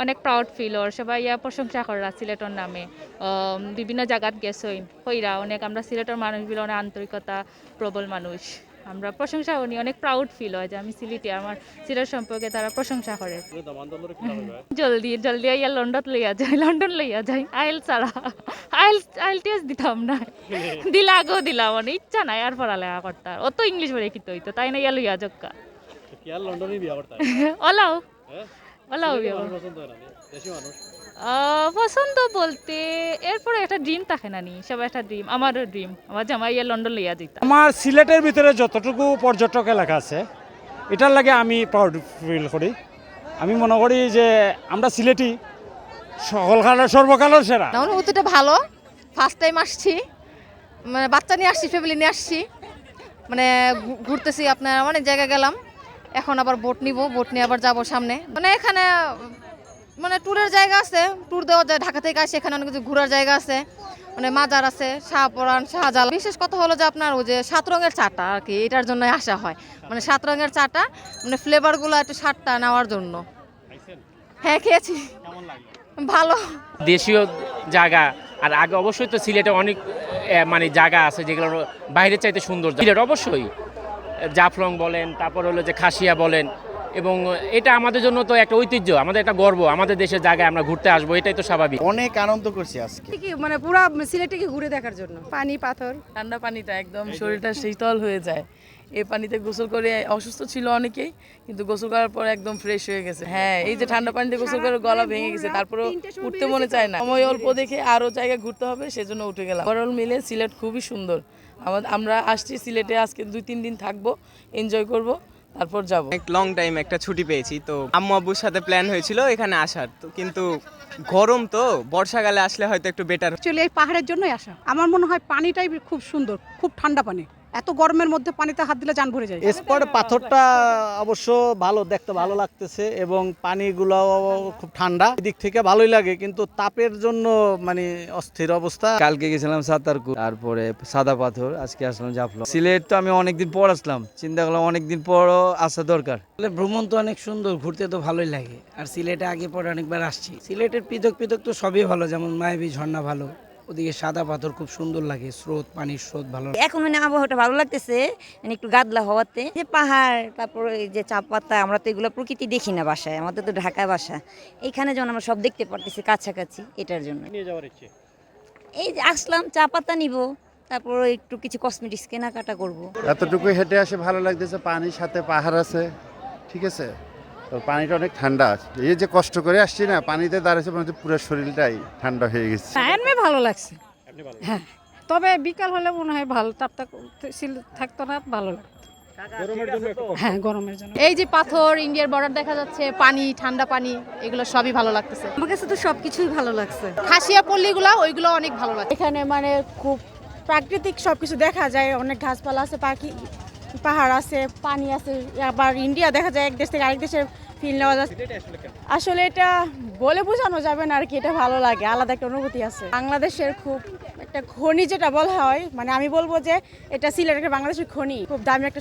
অনেক proud feel ওর সবাই প্রশংসা করা সিলেটর নামে বিভিন্ন জায়গাত গেছই কইরা অনেক আমরা সিলেটের মানুষগুলো অনেক আন্তরিকতা প্রবল মানুষ আমরা প্রশংসা করি অনেক প্রাউড ফিল হয় যে আমি সিলেটি আমার সিলেট সম্পর্কে তারা প্রশংসা করে জলদি জলদি আইয়া লন্ডন লইয়া যাই আইল ছাড়া আইল টেস্ট দিতাম না দিলা আগেও দিলাম মানে ইচ্ছা নাই আর পড়ালেখা করতাম অত ইংলিশ বলে কিতো হইতো তাই না ইয়া লইয়া জক্কা ওলাও ওলাও বিয়া পছন্দ বলতে এরপরে একটা ড্রিম থাকে না নি সবাই একটা ড্রিম আমারও ড্রিম আমার জামাইয়া লন্ডন লইয়া যেতাম আমার সিলেটের ভিতরে যতটুকু পর্যটক এলাকা আছে এটার লাগে আমি প্রাউড ফিল করি আমি মনে করি যে আমরা সিলেটি সকলকালের সর্বকালের সেরা অনুভূতিটা ভালো ফার্স্ট টাইম আসছি মানে বাচ্চা নিয়ে আসছি ফ্যামিলি নিয়ে আসছি মানে ঘুরতেছি আপনার অনেক জায়গায় গেলাম এখন আবার বোট নিব বোট নিয়ে আবার যাবো সামনে মানে এখানে মানে ট্যুরের জায়গা আছে ট্যুর দেওয়া যায় ঢাকা থেকে আসে এখানে অনেক কিছু ঘোরার জায়গা আছে মানে মাজার আছে শাহপরান শাহজালাল বিশেষ কথা হলো যে আপনার ওই যে 7 রঙের চাটা আর কি এটার জন্য আসা হয় মানে 7 রঙের চাটা মানে ফ্লেভারগুলো একটু স্বাদটা নেওয়ার জন্য হ্যাঁ খেয়েছি ভালো দেশীয় জায়গা আর আগে অবশ্যই তো সিলেটে অনেক মানে জায়গা আছে যেগুলো বাইরের চাইতে সুন্দর সিলেট অবশ্যই জাফলং বলেন তারপর হলো যে খাসিয়া বলেন এবং এটা আমাদের জন্য তো একটা ঐতিহ্য আমাদের একটা গর্ব আমাদের দেশের জায়গায় আমরা ঘুরতে আসবো এটাই তো স্বাভাবিক অনেক আনন্দ করছি আজকে মানে পুরা সিলেটকে ঘুরে দেখার জন্য পানি পাথর ঠান্ডা পানিটা একদম শরীরটা শীতল হয়ে যায় এই পানিতে গোসল করে অসুস্থ ছিল অনেকেই কিন্তু গোসল করার পর একদম ফ্রেশ হয়ে গেছে হ্যাঁ এই যে ঠান্ডা পানিতে গোসল করে গলা ভেঙে গেছে তারপরে উঠতে মনে চায় না সময় অল্প দেখে আরো জায়গা ঘুরতে হবে সেজন্য উঠে গেলাম ওভারঅল মিলে সিলেট খুবই সুন্দর আমরা আসছি সিলেটে আজকে 2-3 দিন থাকবো এনজয় করব তারপর যাব এক লং টাইম একটা ছুটি পেয়েছি তো আম্মু আব্বুর সাথে প্ল্যান হয়েছিল এখানে আসার তো কিন্তু গরম তো বর্ষাকালে আসলে হয়তো একটু বেটার অ্যাকচুয়ালি এই পাহাড়ের জন্যই আসা আমার মনে হয় পানিটাই খুব সুন্দর খুব ঠান্ডা পানি এত গরমের মধ্যে পানিতে হাত দিলে জান ভরে যায় স্পট পাথরটা অবশ্য ভালো দেখতে ভালো লাগতেছে এবং পানিগুলো খুব ঠান্ডা এদিক থেকে ভালোই লাগে কিন্তু তাপের জন্য মানে অস্থির অবস্থা কালকে গেছিলাম সাতারকুল তারপরে সাদা পাথর আজকে আসলাম জাফলং সিলেট তো আমি অনেকদিন পর আসলাম চিন্তা করলাম অনেকদিন পরও আসা দরকার ভ্রমণ তো অনেক সুন্দর ঘুরতে তো ভালোই লাগে আর সিলেটে আগে পরে অনেকবার আসছি সিলেটের পৃথক পৃথক তো সবই ভালো যেমন মায়াবী ঝর্ণা ভালো ওদিকে সাদা পাথর খুব সুন্দর লাগে স্রোত পানির স্রোত ভালো এখন মানে আবহাওয়াটা ভালো লাগতেছে মানে একটু গাদলা হওয়াতে যে পাহাড় তারপর এই যে চা পাতা আমরা তো এগুলো প্রকৃতি দেখি না বাসায় আমাদের তো ঢাকায় বাসা এইখানে যখন আমরা সব দেখতে পারতেছি কাছাকাছি এটার জন্য এই যে আসলাম চা পাতা নিব তারপর একটু কিছু কসমেটিক্স কেনাকাটা করব এতটুকু হেঁটে আসে ভালো লাগতেছে পানির সাথে পাহাড় আছে ঠিক আছে তো পানিটা অনেক ঠান্ডা এই যে কষ্ট করে আসছি না পানিতে দাঁড়িয়েছে মানে পুরো শরীরটাই ঠান্ডা হয়ে গেছে এমনি ভালো লাগছে হ্যাঁ তবে বিকাল হলে মনে হয় ভালো তাপটা থাকতো না ভালো লাগতো হ্যাঁ গরমের জন্য এই যে পাথর ইন্ডিয়ার বর্ডার দেখা যাচ্ছে পানি ঠান্ডা পানি এগুলো সবই ভালো লাগতেছে আমার কাছে তো সবকিছুই ভালো লাগছে খাসিয়া পল্লীগুলো ওইগুলো অনেক ভালো লাগে এখানে মানে খুব প্রাকৃতিক সবকিছু দেখা যায় অনেক গাছপালা আছে পাহাড় আছে পানি আছে আবার ইন্ডিয়া দেখা যায় এক দেশ থেকে আরেক দেশের ফিল নেওয়া যাচ্ছে আসলে এটা বলে বোঝানো যাবে না আর কি এটা ভালো লাগে আলাদা একটা অনুভূতি আছে বাংলাদেশের খুব একটা খনি যেটা বলা হয় মানে আমি বলবো যে এটা সিলেটের বাংলাদেশের খনি খুব দামি একটা